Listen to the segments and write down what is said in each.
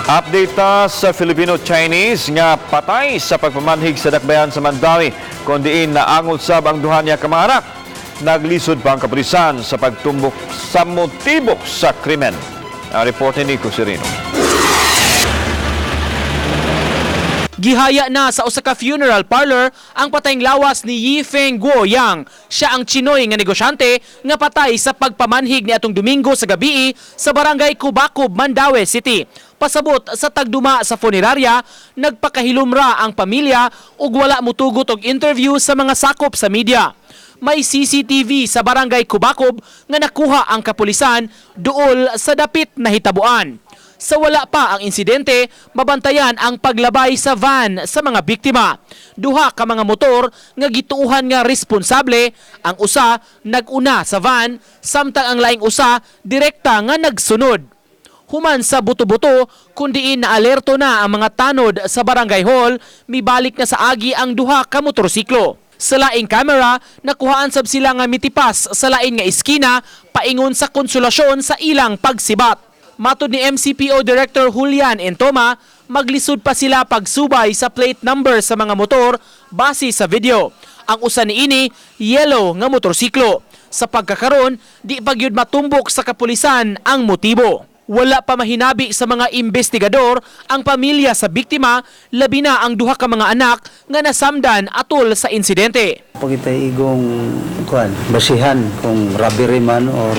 Update sa Filipino-Chinese nga patay sa pagpamanhig sa dakbayan sa Mandawi kung diin naangol sab ang duha niya ka mga anak. Naglisod pa ang kapulisan sa pagtumbok sa motibo sa krimen. Ang report ni Kusirino. Gihaya na sa usa ka funeral parlor ang patayng lawas ni Yifeng Guoyang. Siya ang Tsinoy nga negosyante nga patay sa pagpamanhig ni atong Domingo sa gabi sa barangay Cubacob, Mandaue City. Pasabot sa tagduma sa funeraria, nagpakahilumra ang pamilya ug wala motugot og interview sa mga sakop sa media. May CCTV sa barangay Cubacob nga nakuha ang kapulisan duol sa dapit na hitabuan. Sa wala pa ang insidente, mabantayan ang paglabay sa van sa mga biktima. Duha ka mga motor nga gituuhan nga responsable, ang usa nag-una sa van, samtang ang laing usa direkta nga nagsunod. Human sa buto-buto, kundiin na alerto na ang mga tanod sa barangay hall, mibalik na sa agi ang duha ka motorsiklo. Sa laing kamera, nakuhaan sab sila nga mitipas sa lain nga iskina, paingon sa konsolasyon sa ilang pagsibat. Matod ni MCPO Director Julian Entoma, maglisod pa sila pagsubay sa plate number sa mga motor base sa video. Ang usa niini, yellow nga motorsiklo. Sa pagkakaron, di pa gyud matumbok sa kapulisan ang motibo. Wala pa mahinabi sa mga imbestigador ang pamilya sa biktima, labi na ang duha ka mga anak nga nasamdan atol sa insidente. Pag itay igong basihan kung robbery man or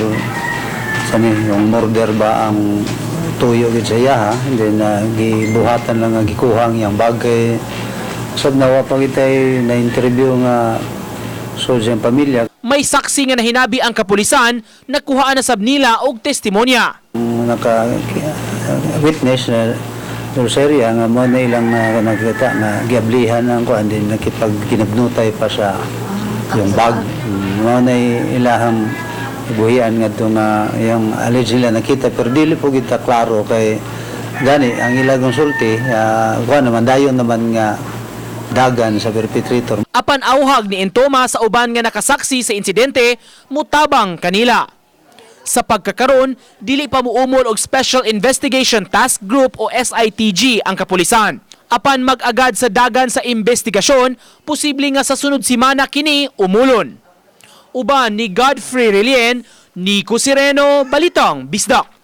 yung murder ba ang tuyo gid sa iya, hindi na gibuhatan lang nga gikuhang yang bagay. Sab nawa pag itay na interview nga so sa pamilya. May saksi nga nahinabi ang kapulisan, nakuhaan na sab nila og testimonya. Naka-witness na Rosaria nga mo na ilang nakita nga giablihan ng kuan din nakipagkinabnutay pa sa yung bag. Mo na ilahang buhian nga ito nga yung alleged nila nakita pero dili po kita klaro kay gani ang ilang sulti kuan naman dayon naman nga dagan sa perpetrator. Apan auhag ni Entoma sa uban nga nakasaksi sa insidente, mutabang kanila. Sa pagkakaron, dili pa muumol og Special Investigation Task Group o SITG ang kapulisan. Apan mag-agad sa dagan sa imbestigasyon, posible nga sa sunod simana kini umulon. Uban ni Godfrey Relien, Nico Sireno, Balitang, Bisdak.